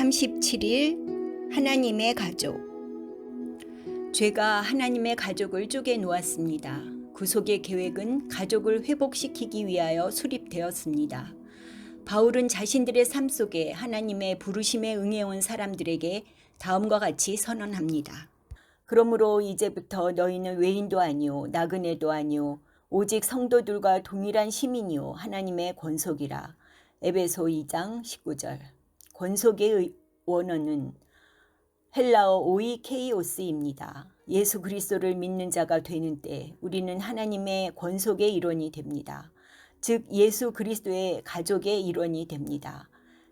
37일 하나님의 가족. 죄가 하나님의 가족을 쪼개 놓았습니다. 구속의 계획은 가족을 회복시키기 위하여 수립되었습니다. 바울은 자신들의 삶 속에 하나님의 부르심에 응해온 사람들에게 다음과 같이 선언합니다. 그러므로 이제부터 너희는 외인도 아니요 나그네도 아니요 오직 성도들과 동일한 시민이요 하나님의 권속이라. 에베소 2장 19절. 권속의 원어는 헬라어 오이케이오스입니다. 예수 그리스도를 믿는 자가 되는 때 우리는 하나님의 권속의 일원이 됩니다. 즉 예수 그리스도의 가족의 일원이 됩니다.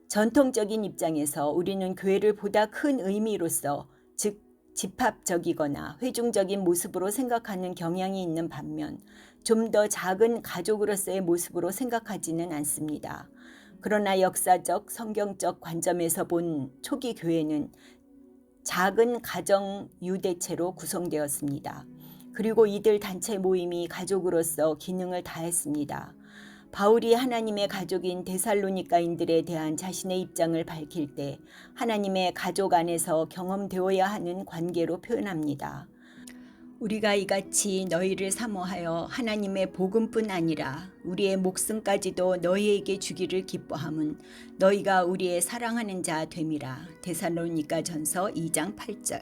전통적인 입장에서 우리는 교회를 보다 큰 의미로서 즉 집합적이거나 회중적인 모습으로 생각하는 경향이 있는 반면 좀 더 작은 가족으로서의 모습으로 생각하지는 않습니다. 그러나 역사적, 성경적 관점에서 본 초기 교회는 작은 가정 유대체로 구성되었습니다. 그리고 이들 단체 모임이 가족으로서 기능을 다했습니다. 바울이 하나님의 가족인 데살로니가인들에 대한 자신의 입장을 밝힐 때 하나님의 가족 안에서 경험되어야 하는 관계로 표현합니다. 우리가 이같이 너희를 사모하여 하나님의 복음뿐 아니라 우리의 목숨까지도 너희에게 주기를 기뻐함은 너희가 우리의 사랑하는 자 됨이라. 데살로니가전서 2장 8절.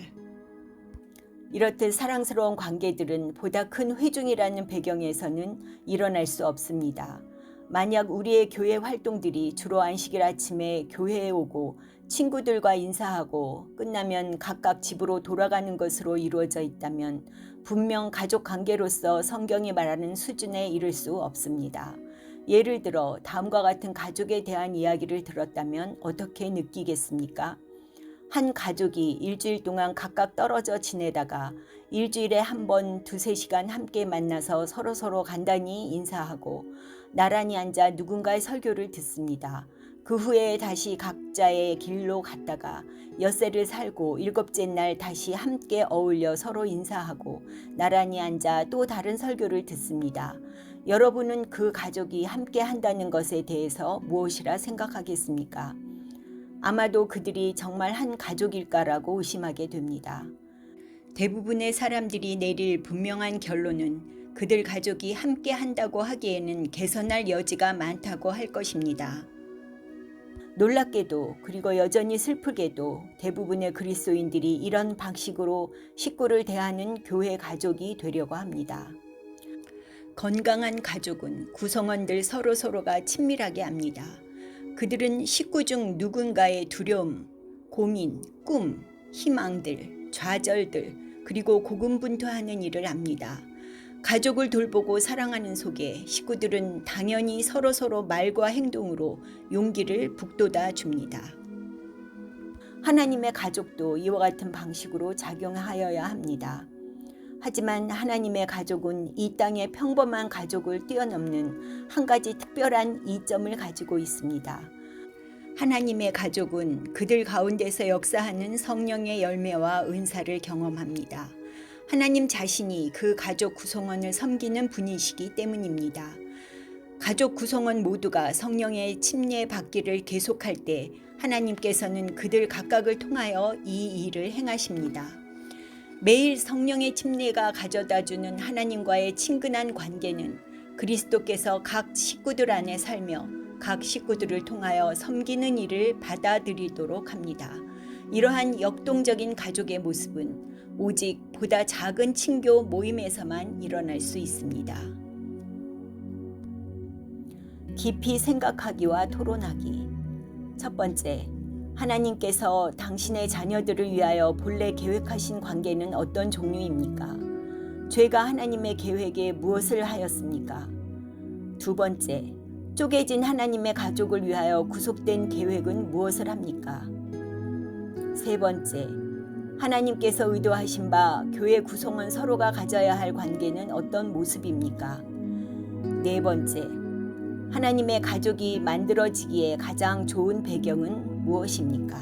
이렇듯 사랑스러운 관계들은 보다 큰 회중이라는 배경에서는 일어날 수 없습니다. 만약 우리의 교회 활동들이 주로 안식일 아침에 교회에 오고 친구들과 인사하고 끝나면 각각 집으로 돌아가는 것으로 이루어져 있다면 분명 가족 관계로서 성경이 말하는 수준에 이를 수 없습니다. 예를 들어 다음과 같은 가족에 대한 이야기를 들었다면 어떻게 느끼겠습니까? 한 가족이 일주일 동안 각각 떨어져 지내다가 일주일에 한 번 2-3시간 함께 만나서 서로 간단히 인사하고 나란히 앉아 누군가의 설교를 듣습니다. 그 후에 다시 각자의 길로 갔다가 엿새를 살고 7째 날 다시 함께 어울려 서로 인사하고 나란히 앉아 또 다른 설교를 듣습니다. 여러분은 그 가족이 함께 한다는 것에 대해서 무엇이라 생각하겠습니까? 아마도 그들이 정말 한 가족일까라고 의심하게 됩니다. 대부분의 사람들이 내릴 분명한 결론은 그들 가족이 함께 한다고 하기에는 개선할 여지가 많다고 할 것입니다. 놀랍게도 그리고 여전히 슬프게도 대부분의 그리스도인들이 이런 방식으로 식구를 대하는 교회 가족이 되려고 합니다. 건강한 가족은 구성원들 서로가 친밀하게 합니다. 그들은 식구 중 누군가의 두려움, 고민, 꿈, 희망들, 좌절들, 그리고 고군분투하는 일을 압니다. 가족을 돌보고 사랑하는 속에 식구들은 당연히 서로 말과 행동으로 용기를 북돋아 줍니다. 하나님의 가족도 이와 같은 방식으로 작용하여야 합니다. 하지만 하나님의 가족은 이 땅의 평범한 가족을 뛰어넘는 한 가지 특별한 이점을 가지고 있습니다. 하나님의 가족은 그들 가운데서 역사하는 성령의 열매와 은사를 경험합니다. 하나님 자신이 그 가족 구성원을 섬기는 분이시기 때문입니다. 가족 구성원 모두가 성령의 침례 받기를 계속할 때 하나님께서는 그들 각각을 통하여 이 일을 행하십니다. 매일 성령의 침례가 가져다주는 하나님과의 친근한 관계는 그리스도께서 각 식구들 안에 살며 각 식구들을 통하여 섬기는 일을 받아들이도록 합니다. 이러한 역동적인 가족의 모습은 오직 보다 작은 친교 모임에서만 일어날 수 있습니다. 깊이 생각하기와 토론하기. 첫 번째, 하나님께서 당신의 자녀들을 위하여 본래 계획하신 관계는 어떤 종류입니까? 죄가 하나님의 계획에 무엇을 하였습니까? 두 번째, 쪼개진 하나님의 가족을 위하여 구속된 계획은 무엇을 합니까? 세 번째, 하나님께서 의도하신 바 교회 구성원 서로가 가져야 할 관계는 어떤 모습입니까? 네 번째, 하나님의 가족이 만들어지기에 가장 좋은 배경은 무엇입니까?